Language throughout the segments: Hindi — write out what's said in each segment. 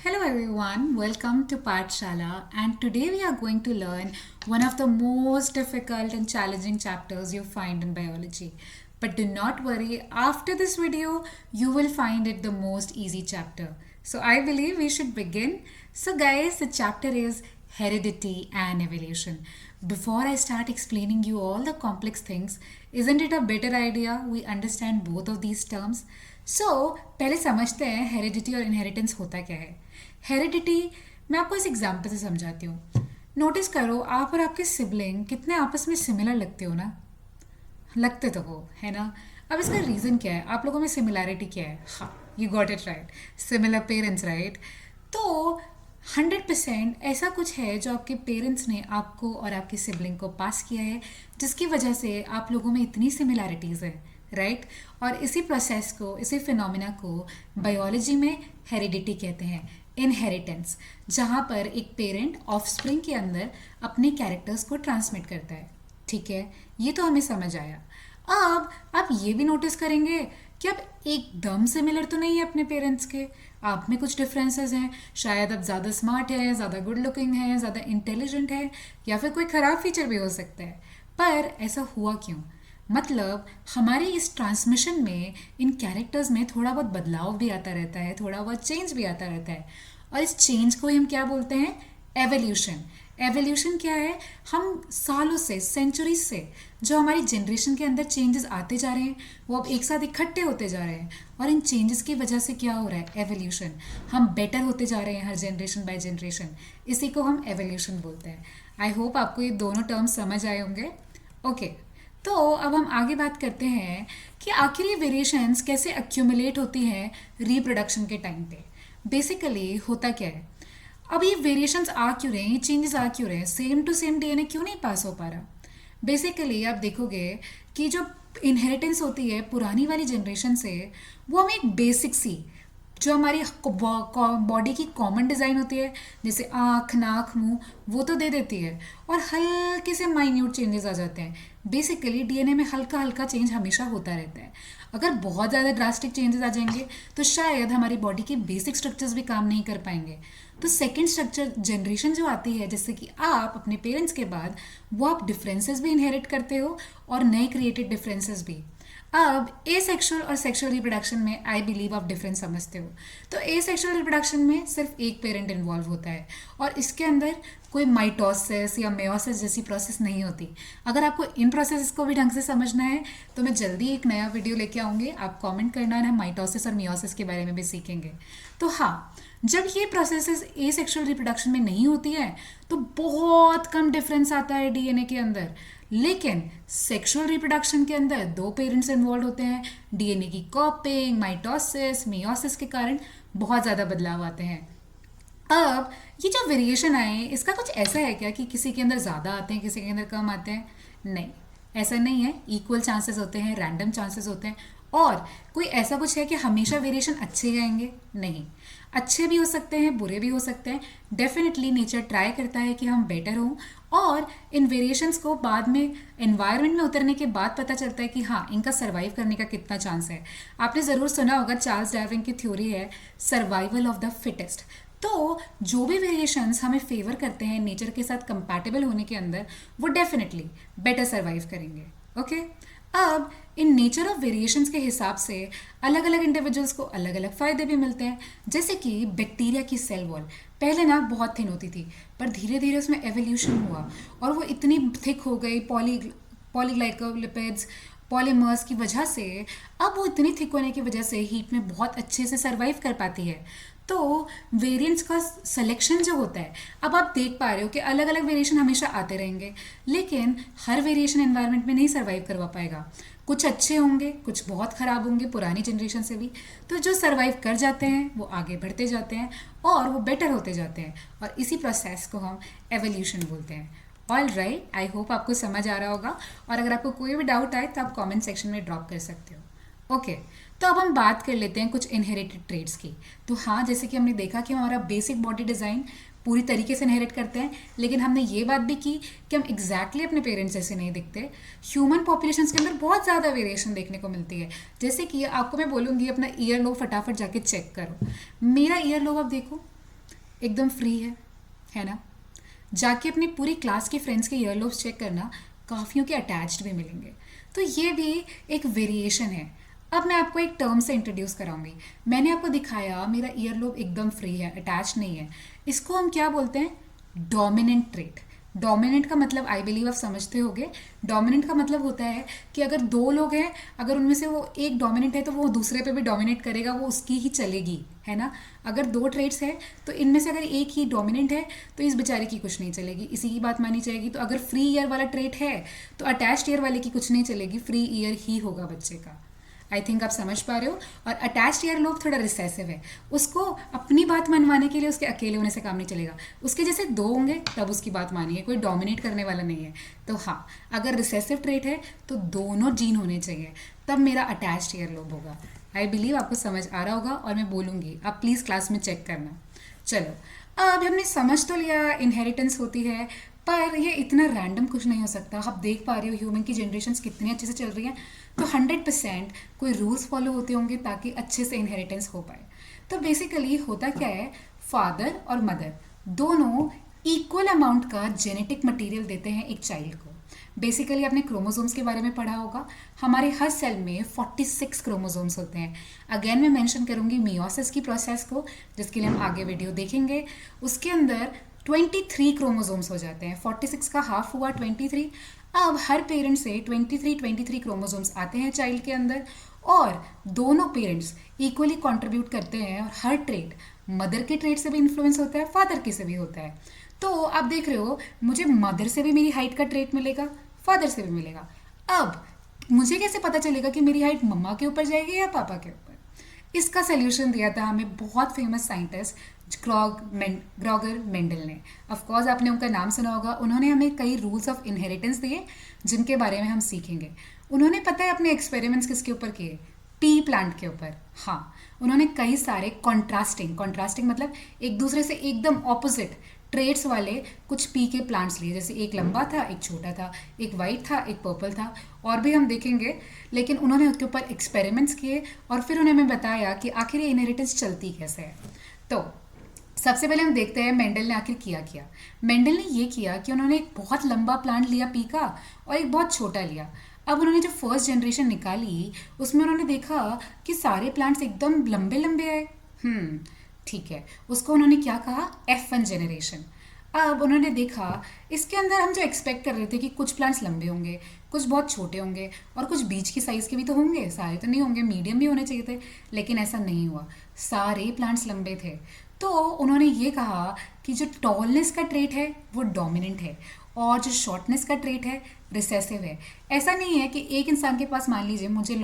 Hello everyone, welcome to Pathshala, and today we are going to learn one of the most difficult and challenging chapters you find in biology. But do not worry, after this video you will find it the most easy chapter. So I believe we should begin. So guys, the chapter is heredity and evolution. Before I start explaining you all the complex things, isn't it a better idea we understand both of these terms? सो पहले समझते हैं हेरिडिटी और इनहेरिटेंस होता क्या है. हेरिडिटी मैं आपको इस एग्जांपल से समझाती हूँ. नोटिस करो, आप और आपके सिबलिंग कितने आपस में सिमिलर लगते हो ना. लगते तो हो, है ना. अब इसका रीज़न क्या है, आप लोगों में सिमिलैरिटी क्या है. हाँ, you got it right, similar parents right. तो 100% ऐसा कुछ है जो आपके पेरेंट्स ने आपको और आपके सिबलिंग को पास किया है, जिसकी वजह से आप लोगों में इतनी सिमिलैरिटीज़ हैं, राइट. और इसी प्रोसेस को, इसी फिनोमिना को बायोलॉजी में हेरिडिटी कहते हैं, इनहेरिटेंस, जहाँ पर एक पेरेंट ऑफस्प्रिंग के अंदर अपने कैरेक्टर्स को ट्रांसमिट करता है. ठीक है, ये तो हमें समझ आया. अब आप ये भी नोटिस करेंगे कि आप एकदम सिमिलर तो नहीं है अपने पेरेंट्स के. आप में कुछ डिफरेंसेस हैं. शायद आप ज़्यादा स्मार्ट है, ज़्यादा गुड लुकिंग है, ज़्यादा इंटेलिजेंट है, या फिर कोई ख़राब फीचर भी हो सकता है. पर ऐसा हुआ क्यों? मतलब हमारे इस ट्रांसमिशन में, इन कैरेक्टर्स में थोड़ा बहुत बदलाव भी आता रहता है, थोड़ा बहुत चेंज भी आता रहता है. और इस चेंज को ही हम क्या बोलते हैं? एवोल्यूशन. एवोल्यूशन क्या है? हम सालों से, सेंचुरीज से जो हमारी जनरेशन के अंदर चेंजेस आते जा रहे हैं, वो अब एक साथ इकट्ठे होते जा रहे हैं. और इन चेंजेस की वजह से क्या हो रहा है? एवोल्यूशन. हम बेटर होते जा रहे हैं हर जनरेशन बाय जनरेशन. इसी को हम एवोल्यूशन बोलते हैं. आई होप आपको ये दोनों टर्म्स समझ आए होंगे. ओके, तो अब हम आगे बात करते हैं कि आखिर ये वेरिएशंस कैसे अक्यूमुलेट होती हैं रिप्रोडक्शन के टाइम पे. बेसिकली होता क्या है, अब ये वेरिएशंस आ क्यों रहे हैं, ये चेंजेस आ क्यों रहे हैं, सेम टू सेम डीएनए क्यों नहीं पास हो पा रहा. बेसिकली आप देखोगे कि जो इनहेरिटेंस होती है पुरानी वाली जनरेशन से, वो हमें एक बेसिक सी, जो हमारी बॉडी की कॉमन डिज़ाइन होती है, जैसे आँख, नाक, मुंह, वो तो दे देती है. और हल्के से माइन्यूट चेंजेस आ जाते हैं. बेसिकली डीएनए में हल्का हल्का चेंज हमेशा होता रहता है. अगर बहुत ज़्यादा ड्रास्टिक चेंजेस आ जाएंगे तो शायद हमारी बॉडी के बेसिक स्ट्रक्चर्स भी काम नहीं कर पाएंगे. तो सेकेंड स्ट्रक्चर जनरेशन जो आती है, जैसे कि आप अपने पेरेंट्स के बाद, वो आप डिफरेंसेस भी इनहेरिट करते हो और नए क्रिएटेड डिफरेंसेस भी. अब ए सेक्शुअल और सेक्शुअल रिप्रोडक्शन में आई बिलीव आप डिफरेंस समझते हो. तो ए सेक्शुअल रिप्रोडक्शन में सिर्फ एक पेरेंट इन्वॉल्व होता है और इसके अंदर कोई माइटोसिस या मेयोसिस जैसी प्रोसेस नहीं होती. अगर आपको इन प्रोसेस को भी ढंग से समझना है तो मैं जल्दी एक नया वीडियो लेके आऊँगी. आप कमेंट करना है, हम माइटोसिस और मेयोसिस के बारे में भी सीखेंगे. तो हाँ, जब ये प्रोसेसेस ए सेक्शुअल रिप्रोडक्शन में नहीं होती है तो बहुत कम डिफरेंस आता है डीएनए के अंदर. लेकिन सेक्सुअल रिप्रोडक्शन के अंदर दो पेरेंट्स इन्वॉल्व होते हैं. डीएनए की कॉपिंग, माइटोसिस, मेयोसिस के कारण बहुत ज़्यादा बदलाव आते हैं. अब ये जो वेरिएशन आए, इसका कुछ ऐसा है क्या कि किसी के अंदर ज़्यादा आते हैं, किसी के अंदर कम आते हैं? नहीं, ऐसा नहीं है. इक्वल चांसेस होते हैं, रैंडम चांसेस होते हैं. और कोई ऐसा कुछ है कि हमेशा वेरिएशन अच्छे ही आएंगे? नहीं, अच्छे भी हो सकते हैं, बुरे भी हो सकते हैं. डेफिनेटली नेचर ट्राई करता है कि हम बेटर हों. और इन वेरिएशंस को बाद में एनवायरनमेंट में उतरने के बाद पता चलता है कि हाँ, इनका सर्वाइव करने का कितना चांस है. आपने ज़रूर सुना होगा, चार्ल्स डार्विन की थ्योरी है सर्वाइवल ऑफ द फिटेस्ट. तो जो भी वेरिएशंस हमें फेवर करते हैं नेचर के साथ कंपैटिबल होने के अंदर, वो डेफिनेटली बेटर सर्वाइव करेंगे. ओके, अब इन नेचर ऑफ वेरिएशंस के हिसाब से अलग अलग इंडिविजुअल्स को अलग अलग फ़ायदे भी मिलते हैं. जैसे कि बैक्टीरिया की सेल वॉल पहले ना बहुत थिन होती थी, पर धीरे धीरे उसमें एवोल्यूशन हुआ और वो इतनी थिक हो गई, पॉलीग्लाइकोलिपिड्स, पॉलीमर्स की वजह से. अब वो इतनी थिक होने की वजह से हीट में बहुत अच्छे से सर्वाइव कर पाती है. तो वेरिएंट्स का सिलेक्शन जो होता है, अब आप देख पा रहे हो कि अलग अलग वेरिएशन हमेशा आते रहेंगे, लेकिन हर वेरिएशन एनवायरनमेंट में नहीं सर्वाइव करवा पाएगा. कुछ अच्छे होंगे, कुछ बहुत ख़राब होंगे पुरानी जनरेशन से भी. तो जो सर्वाइव कर जाते हैं वो आगे बढ़ते जाते हैं और वो बेटर होते जाते हैं. और इसी प्रोसेस को हम एवोल्यूशन बोलते हैं. ऑल राइट, आई होप आपको समझ आ रहा होगा. और अगर आपको कोई भी डाउट आए तो आप कमेंट सेक्शन में ड्रॉप कर सकते हो. ओके, तो अब हम बात कर लेते हैं कुछ इनहेरिटेड ट्रेड्स की. तो हाँ, जैसे कि हमने देखा कि हमारा बेसिक बॉडी डिज़ाइन पूरी तरीके से इनहेरिट करते हैं, लेकिन हमने ये बात भी की कि हम एग्जैक्टली अपने पेरेंट्स जैसे नहीं दिखते. ह्यूमन पॉपुलेशंस के अंदर बहुत ज़्यादा वेरिएशन देखने को मिलती है. जैसे कि आपको मैं बोलूँगी अपना ईयर लोब फटाफट जाके चेक करो. मेरा ईयर लोब आप देखो, एकदम फ्री है ना? जाके अपनी पूरी क्लास के फ्रेंड्स के ईयरलोब्स चेक करना, काफ़ियों के अटैच्ड भी मिलेंगे। तो ये भी एक वेरिएशन है। अब मैं आपको एक टर्म से इंट्रोड्यूस कराऊंगी। मैंने आपको दिखाया मेरा ईयरलोब एकदम फ्री है, अटैच नहीं है। इसको हम क्या बोलते हैं? Dominant trait. डोमिनेंट का मतलब आई बिलीव आप समझते होगे। डोमिनेंट का मतलब होता है कि अगर दो लोग हैं, अगर उनमें से वो एक डोमिनेंट है तो वो दूसरे पे भी डोमिनेट करेगा, वो उसकी ही चलेगी, है ना? अगर दो ट्रेड्स है तो इनमें से अगर एक ही डोमिनेंट है तो इस बेचारे की कुछ नहीं चलेगी, इसी की बात मानी जाएगी। तो अगर फ्री ईयर वाला ट्रेट है तो अटैच्ड ईयर वाले की कुछ नहीं चलेगी, फ्री ईयर ही होगा बच्चे का। आई थिंक आप समझ पा रहे हो। और अटैच्ड ईयर लोब थोड़ा रिसेसिव है, उसको अपनी बात मनवाने के लिए उसके अकेले होने से काम नहीं चलेगा, उसके जैसे दो होंगे तब उसकी बात मानिए, कोई डोमिनेट करने वाला नहीं है। तो हाँ, अगर रिसेसिव ट्रेट है तो दोनों जीन होने चाहिए, तब मेरा अटैच्ड ईयर लोब होगा। आई बिलीव आपको समझ आ रहा होगा और मैं बोलूँगी, आप प्लीज़ क्लास में चेक करना। चलो, अब हमने समझ तो लिया इनहेरिटेंस होती है, पर ये इतना रैंडम कुछ नहीं हो सकता। आप देख पा रहे हो ह्यूमन की जनरेशन्स कितनी अच्छे से चल रही हैं, तो 100% कोई रूल्स फॉलो होते होंगे ताकि अच्छे से इनहेरिटेंस हो पाए। तो बेसिकली होता क्या है, फादर और मदर दोनों इक्वल अमाउंट का जेनेटिक मटेरियल देते हैं एक चाइल्ड को। बेसिकली आपने क्रोमोसोम्स के बारे में पढ़ा होगा। हमारे हर सेल में 46 क्रोमोसोम्स होते हैं। अगेन मैं मेंशन करूंगी मियोसिस की प्रोसेस को, जिसके लिए हम आगे वीडियो देखेंगे। उसके अंदर 23 क्रोमोसोम्स हो जाते हैं, 46 का हाफ हुआ 23। अब हर पेरेंट से 23 क्रोमोसोम्स आते हैं चाइल्ड के अंदर, और दोनों पेरेंट्स इक्वली कंट्रीब्यूट करते हैं। और हर ट्रेट, मदर के ट्रेट से भी इन्फ्लुएंस होता है, फादर के से भी होता है। तो आप देख रहे हो, मुझे मदर से भी मेरी हाइट का ट्रेट मिलेगा, फादर से भी मिलेगा। अब मुझे कैसे पता चलेगा कि मेरी हाइट मम्मा के ऊपर जाएगी या पापा के ऊपर? इसका सोल्यूशन दिया था हमें बहुत फेमस साइंटिस्ट ग्रॉगर मेंडल ने। ऑफ कोर्स आपने उनका नाम सुना होगा। उन्होंने हमें कई रूल्स ऑफ इनहेरिटेंस दिए जिनके बारे में हम सीखेंगे। उन्होंने पता है अपने एक्सपेरिमेंट्स किसके ऊपर किए? पी प्लांट के ऊपर। हाँ, उन्होंने कई सारे कॉन्ट्रास्टिंग मतलब एक दूसरे से एकदम ऑपोजिट ट्रेड्स वाले कुछ पी के प्लांट्स लिए। जैसे एक लंबा था, एक छोटा था, एक वाइट था, एक पर्पल था, और भी हम देखेंगे। लेकिन उन्होंने उसके ऊपर एक्सपेरिमेंट्स किए और फिर उन्होंने हमें बताया कि आखिर ये इनहेरिटेंस चलती कैसे है। तो सबसे पहले हम देखते हैं मेंडल ने आखिर किया। मेंडल ने ये किया कि उन्होंने एक बहुत लंबा प्लांट लिया पी का और एक बहुत छोटा लिया। अब उन्होंने जो फर्स्ट जनरेशन निकाली उसमें उन्होंने देखा कि सारे प्लांट्स एकदम लंबे लंबे आए। ठीक है, उसको उन्होंने क्या कहा? F1 generation. अब उन्होंने देखा इसके अंदर हम जो एक्सपेक्ट कर रहे थे कि कुछ प्लांट्स लंबे होंगे, कुछ बहुत छोटे होंगे और कुछ बीच की साइज़ के भी तो होंगे, सारे तो नहीं होंगे, मीडियम भी होने चाहिए थे। लेकिन ऐसा नहीं हुआ, सारे प्लांट्स लंबे थे। तो उन्होंने ये कहा कि जो टॉलनेस का ट्रेट है वो डोमिनेंट है और जो शॉर्टनेस का ट्रेट है रिसेसिव है। ऐसा नहीं है कि एक इंसान के पास, मान लीजिए मुझे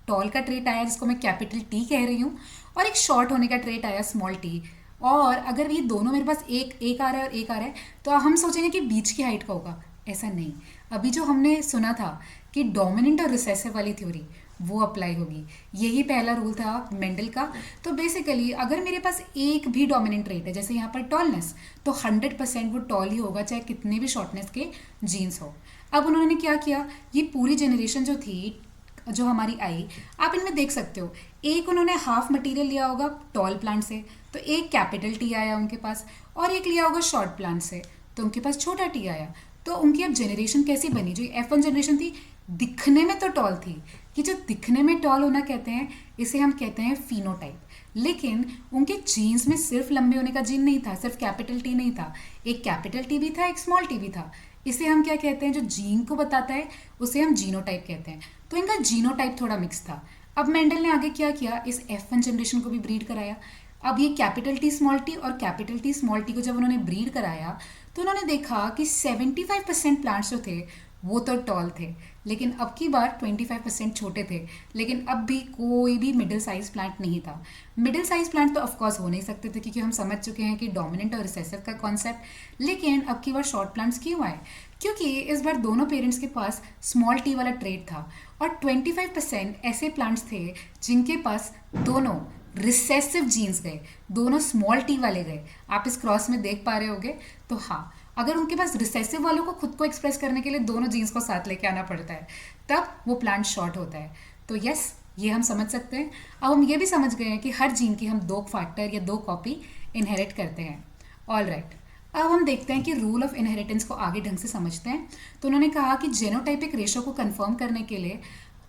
टॉल का ट्रेट आया जिसको मैं कैपिटल टी कह रही हूँ, और एक शॉर्ट होने का ट्रेट आया स्मॉल टी, और अगर ये दोनों मेरे पास एक आ रहा है और एक आ रहा है तो हम सोचेंगे कि बीच की हाइट का होगा। ऐसा नहीं। अभी जो हमने सुना था कि डोमिनेंट और रिसेसिव वाली थ्योरी, वो अप्लाई होगी। यही पहला रूल था मेंडल का। तो बेसिकली अगर मेरे पास एक भी डोमिनेंट ट्रेट है, जैसे यहाँ पर टॉलनेस, तो 100% वो टॉल ही होगा, चाहे कितने भी शॉर्टनेस के जीन्स हो। अब उन्होंने क्या किया, ये पूरी जनरेशन जो थी, जो हमारी आई, आप इनमें देख सकते हो, एक उन्होंने हाफ मटेरियल लिया होगा टॉल प्लांट से, तो एक कैपिटल टी आया उनके पास, और एक लिया होगा शॉर्ट प्लांट से, तो उनके पास छोटा टी आया। तो उनकी अब जनरेशन कैसी बनी? जो F1 जनरेशन थी, दिखने में तो टॉल थी, कि जो दिखने में टॉल होना कहते हैं, इसे हम कहते हैं फिनोटाइप। लेकिन उनके जीन्स में सिर्फ लंबे होने का जीन नहीं था, सिर्फ कैपिटल टी नहीं था, एक कैपिटल टी भी था, एक स्मॉल टी भी था। इसे हम क्या कहते हैं? जो जीन को बताता है उसे हम जीनोटाइप कहते हैं। तो इनका जीनोटाइप थोड़ा मिक्स था। अब मेंडल ने आगे क्या किया, इस F1 जनरेशन को भी ब्रीड कराया। अब ये कैपिटल टी स्मॉल टी और कैपिटल टी स्मॉल टी को जब उन्होंने ब्रीड कराया तो उन्होंने देखा कि 75% प्लांट्स जो थे वो तो टॉल थे, लेकिन अब की बार 25% छोटे थे। लेकिन अब भी कोई भी मिडिल साइज प्लांट नहीं था। मिडिल साइज प्लांट तो ऑफकोर्स हो नहीं सकते थे, क्योंकि हम समझ चुके हैं कि डोमिनेंट और रिसेसिव का कॉन्सेप्ट। लेकिन अब की बार शॉर्ट प्लांट्स क्यों आए? क्योंकि इस बार दोनों पेरेंट्स के पास स्मॉल टी वाला ट्रेट था, और 25% ऐसे प्लांट्स थे जिनके पास दोनों रिसेसिव जीन्स गए, दोनों स्मॉल टी वाले गए। आप इस क्रॉस में देख पा रहे होगे। तो हाँ, अगर उनके पास रिसेसिव वालों को खुद को एक्सप्रेस करने के लिए दोनों जीन्स को साथ लेके आना पड़ता है, तब वो प्लांट शॉर्ट होता है। तो यस, ये हम समझ सकते हैं। अब हम ये भी समझ गए हैं कि हर जीन की हम 2 फैक्टर या 2 कॉपी इनहेरिट करते हैं। ऑल राइट, अब हम देखते हैं कि रूल ऑफ इनहेरिटेंस को आगे ढंग से समझते हैं। तो उन्होंने कहा कि जेनोटाइपिक रेशो को कंफर्म करने के लिए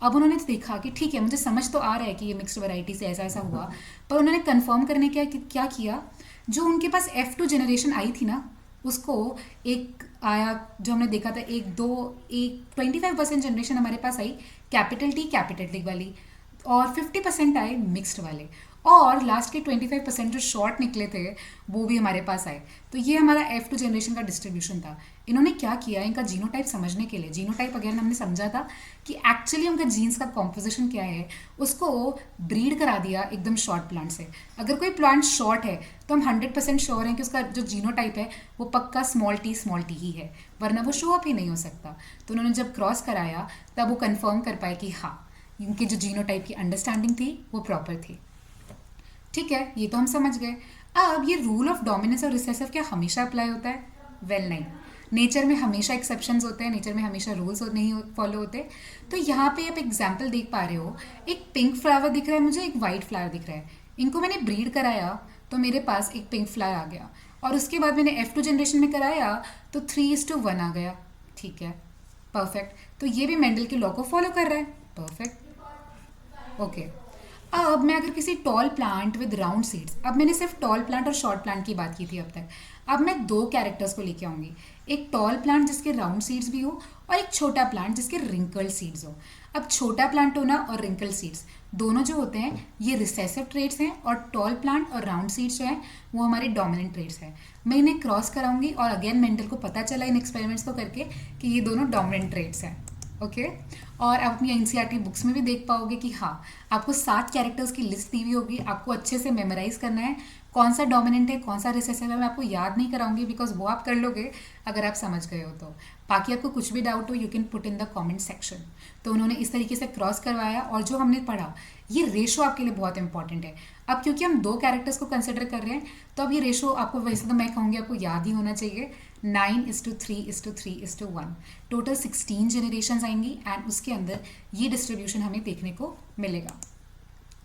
अब उन्होंने देखा कि ठीक है, मुझे समझ तो आ रहा है कि ये मिक्स्ड वैरायटी से ऐसा ऐसा हुआ, पर उन्होंने कंफर्म करने के क्या किया, जो उनके पास F2 जनरेशन आई थी ना, उसको एक आया, जो हमने देखा था, एक दो, एक 25% जनरेशन हमारे पास आई कैपिटल टी वाली, और 50% आए मिक्स्ड वाले, और लास्ट के 25% जो शॉर्ट निकले थे वो भी हमारे पास आए। तो ये हमारा F2 जनरेशन का डिस्ट्रीब्यूशन था। इन्होंने क्या किया, इनका जीनोटाइप समझने के लिए, जीनोटाइप अगेन हमने समझा था कि एक्चुअली उनका जीन्स का कॉम्पोजिशन क्या है, उसको ब्रीड करा दिया एकदम शॉर्ट प्लांट से। अगर कोई प्लांट शॉर्ट है तो हम 100% श्योर हैं कि उसका जो जीनोटाइप है वो पक्का स्मॉल टी ही है, वरना वो शो अप ही नहीं हो सकता। तो उन्होंने जब क्रॉस कराया तब वो कंफर्म कर पाए कि हाँ, इनकी जो जीनोटाइप की अंडरस्टैंडिंग थी वो प्रॉपर थी। ठीक है, ये तो हम समझ गए। अब ये रूल ऑफ डोमिनेंस और रिसेसिव क्या हमेशा अप्लाई होता है? वेल नहीं, नेचर में हमेशा एक्सेप्शंस होते हैं, नेचर में हमेशा रूल्स नहीं फॉलो होते। तो यहाँ पे आप एग्जाम्पल देख पा रहे हो, एक पिंक फ्लावर दिख रहा है मुझे, एक वाइट फ्लावर दिख रहा है। इनको मैंने ब्रीड कराया तो मेरे पास एक पिंक फ्लावर आ गया, और उसके बाद मैंने F2 जनरेशन में कराया तो 3:1 आ गया। ठीक है, परफेक्ट। तो ये भी मेंडल के लॉ को फॉलो कर रहा है, परफेक्ट। ओके, अब मैं अगर किसी tall plant with round seeds, अब मैंने सिर्फ टॉल प्लांट और शॉर्ट प्लांट की बात की थी अब तक, अब मैं दो कैरेक्टर्स को लेके आऊंगी, एक टॉल प्लांट जिसके राउंड सीड्स भी हो और एक छोटा प्लांट जिसके रिंकल्ड सीड्स हो। अब छोटा प्लांट होना और रिंकल्ड सीड्स दोनों जो होते हैं ये रिसेसिव ट्रेट्स हैं, और टॉल प्लांट और राउंड सीड्स जो हैं वो हमारे डोमिनेंट ट्रेट्स हैं। मैं इन्हें क्रॉस कराऊंगी और अगेन मेंडल को पता चला इन एक्सपेरिमेंट्स को करके कि ये दोनों डोमिनेंट ट्रेट्स हैं। ओके, और आप अपनी एनसीईआरटी बुक्स में भी देख पाओगे कि हाँ, आपको 7 कैरेक्टर्स की लिस्ट दी हुई होगी, आपको अच्छे से मेमोराइज करना है कौन सा डोमिनेंट है कौन सा रिसेसिव है। मैं आपको याद नहीं कराऊंगी बिकॉज वो आप कर लोगे अगर आप समझ गए हो तो। बाकी आपको कुछ भी डाउट हो you can put in the comment section. तो उन्होंने इस तरीके से क्रॉस करवाया, और जो हमने पढ़ा ये रेशो आपके लिए बहुत इंपॉर्टेंट है। अब क्योंकि हम दो कैरेक्टर्स को कंसिडर कर रहे हैं तो अब ये रेशो आपको, वैसे तो मैं कहूँगी आपको याद ही होना चाहिए, 9:3:3:1। टोटल 16 जनरेशन आएंगी एंड उसके अंदर ये डिस्ट्रीब्यूशन हमें देखने को मिलेगा।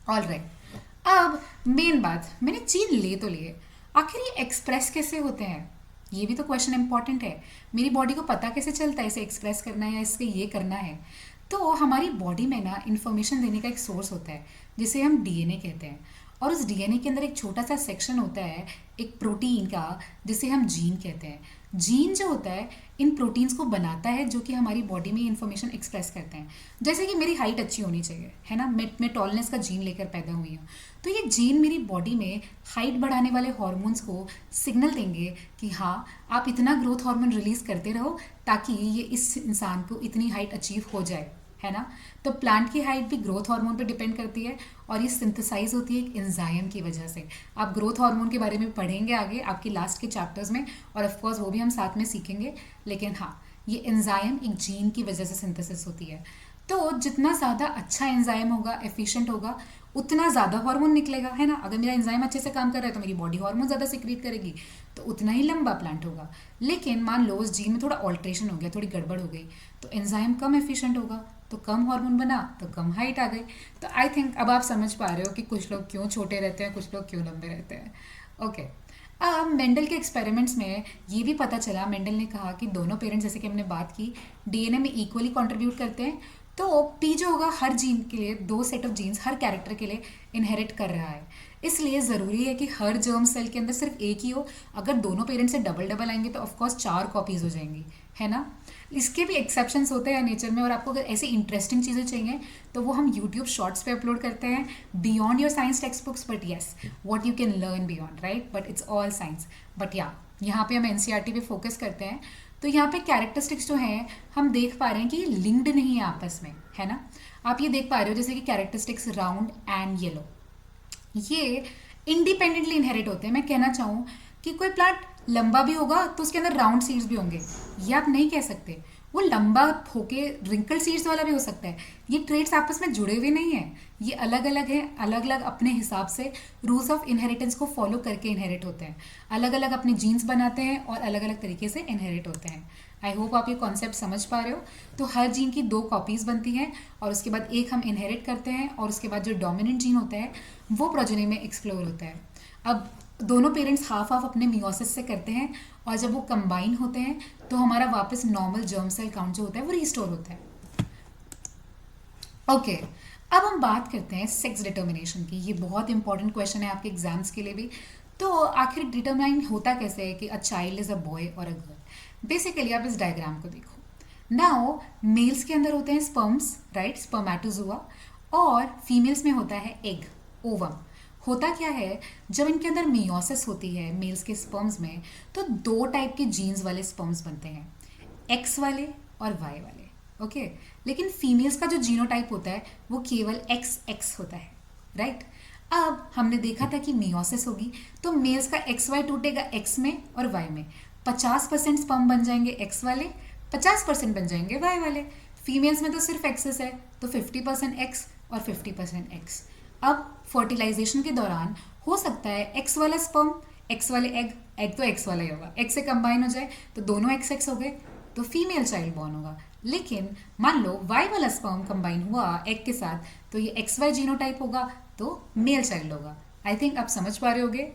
ऑल राइट, अब मेन बात, मैंने जीन ले तो लिए, आखिर ये एक्सप्रेस कैसे होते हैं, ये भी तो क्वेश्चन इंपॉर्टेंट है। मेरी बॉडी को पता कैसे चलता है इसे एक्सप्रेस करना है या इसके ये करना है? तो हमारी बॉडी में ना इन्फॉर्मेशन देने का एक सोर्स होता है जिसे हम डीएनए कहते हैं, और उस डीएनए के अंदर एक छोटा सा सेक्शन होता है एक प्रोटीन का जिसे हम जीन कहते हैं। जीन जो होता है इन प्रोटीन्स को बनाता है जो कि हमारी बॉडी में इन्फॉर्मेशन एक्सप्रेस करते हैं। जैसे कि मेरी हाइट अच्छी होनी चाहिए, है ना, मैं टॉलनेस का जीन लेकर पैदा हुई हूँ, तो ये जीन मेरी बॉडी में हाइट बढ़ाने वाले हॉर्मोन्स को सिग्नल देंगे कि हाँ, आप इतना ग्रोथ हार्मोन रिलीज करते रहो ताकि ये इस इंसान को इतनी हाइट अचीव हो जाए, है ना। तो प्लांट की हाइट भी ग्रोथ हार्मोन पे डिपेंड करती है, और ये सिंथेसाइज होती है एक एंजाइम की वजह से। आप ग्रोथ हार्मोन के बारे में पढ़ेंगे आगे आपकी लास्ट के चैप्टर्स में, और ऑफ कोर्स वो भी हम साथ में सीखेंगे। लेकिन हाँ, ये एंजाइम एक जीन की वजह से सिंथेसिस होती है। तो जितना ज़्यादा अच्छा एंजाइम होगा, एफिशिएंट होगा, उतना ज़्यादा हार्मोन निकलेगा, है ना। अगर मेरा एंजाइम अच्छे से काम कर रहा है तो मेरी बॉडी हार्मोन ज़्यादा सिक्रीट करेगी, तो उतना ही लंबा प्लांट होगा। लेकिन मान लो उस जीन में थोड़ा ऑल्ट्रेशन हो गया, थोड़ी गड़बड़ हो गई, तो एंजाइम कम एफिशिएंट होगा, तो कम हार्मोन बना तो कम हाइट आ गई। तो आई थिंक अब आप समझ पा रहे हो कि कुछ लोग क्यों छोटे रहते हैं, कुछ लोग क्यों लंबे रहते हैं। ओके, अब मेंडल के एक्सपेरिमेंट्स में ये भी पता चला, मेंडल ने कहा कि दोनों पेरेंट्स, जैसे कि हमने बात की, डीएनए में इक्वली कंट्रीब्यूट करते हैं। तो पी जो होगा हर जीन के लिए, 2 सेट ऑफ जीन्स हर कैरेक्टर के लिए इनहेरिट कर रहा है। इसलिए ज़रूरी है कि हर जर्म सेल के अंदर सिर्फ एक ही हो। अगर दोनों पेरेंट्स से डबल डबल आएंगे तो ऑफकोर्स 4 कॉपीज हो जाएंगी, है ना। इसके भी एक्सेप्शंस होते हैं नेचर में, और आपको अगर ऐसी इंटरेस्टिंग चीज़ें चाहिए तो वो हम यूट्यूब शॉर्ट्स पे अपलोड करते हैं beyond your science text books. But yes, what you can learn beyond, right, but it's all science. But या यहाँ पे हम एनसीईआरटी पे फोकस करते हैं। तो यहाँ पे कैरेक्टरिस्टिक्स जो हैं हम देख पा रहे हैं कि ये लिंक्ड नहीं है आपस में, है ना। आप ये देख पा रहे हो जैसे कि कैरेक्टरिस्टिक्स राउंड एंड येलो, ये इंडिपेंडेंटली इनहेरिट होते हैं। मैं कहना चाहूँ कि कोई प्लांट लंबा भी होगा तो उसके अंदर राउंड सीड्स भी होंगे, ये आप नहीं कह सकते। वो लंबा होके रिंकल सीड्स वाला भी हो सकता है। ये ट्रेट्स आपस में जुड़े हुए नहीं हैं, ये अलग अलग हैं, अलग अलग अपने हिसाब से रूल्स ऑफ इनहेरिटेंस को फॉलो करके इनहेरिट होते हैं, अलग अलग अपने जीन्स बनाते हैं और अलग अलग तरीके से इनहेरिट होते हैं। आई होप आप ये कॉन्सेप्ट समझ पा रहे हो। तो हर जीन की 2 कॉपीज़ बनती हैं, और उसके बाद एक हम इनहेरिट करते हैं, और उसके बाद जो डोमिनेंट जीन होता है वो प्रोजेनी में एक्सप्लोर होता है। अब दोनों पेरेंट्स हाफ हाफ अपने मियोसिस से करते हैं, और जब वो कंबाइन होते हैं तो हमारा वापस नॉर्मल जर्म सेल काउंट जो होता है वो रिस्टोर होता है। ओके, अब हम बात करते हैं सेक्स डिटर्मिनेशन की। ये बहुत इंपॉर्टेंट क्वेश्चन है आपके एग्जाम्स के लिए भी। तो आखिर डिटरमाइन होता कैसे है कि a child is a boy और अ गर्ल? बेसिकली आप इस डायग्राम को देखो। नाउ मेल्स के अंदर होते हैं स्पर्म्स, राइट, स्पर्मेटोजोआ, और फीमेल्स में होता है एग, ओवम। होता क्या है, जब इनके अंदर मियोसिस होती है मेल्स के स्पर्म्स में, तो दो टाइप के जीन्स वाले स्पर्म्स बनते हैं, एक्स वाले और वाई वाले। ओके, लेकिन फीमेल्स का जो जीनोटाइप होता है वो केवल एक्स एक्स होता है, राइट। अब हमने देखा था कि मियोसिस होगी तो मेल्स का एक्स वाई टूटेगा एक्स में और वाई में। 50% स्पर्म बन जाएंगे एक्स वाले, 50% बन जाएंगे वाई वाले। फीमेल्स में तो सिर्फ एक्सेस है, तो 50% एक्स और 50% एक्स। अब फर्टिलाइजेशन के दौरान हो सकता है एक्स वाला स्पर्म, एक्स वाले एग, एग तो एक्स वाला ही होगा, एक्स से कंबाइन हो जाए तो दोनों एक्स एक्स हो गए, तो फीमेल चाइल्ड बॉर्न होगा। लेकिन मान लो वाई वाला स्पर्म कंबाइन हुआ एग के साथ, तो ये एक्स वाई जीनोटाइप होगा, तो मेल चाइल्ड होगा। आई थिंक आप समझ पा रहे होगे।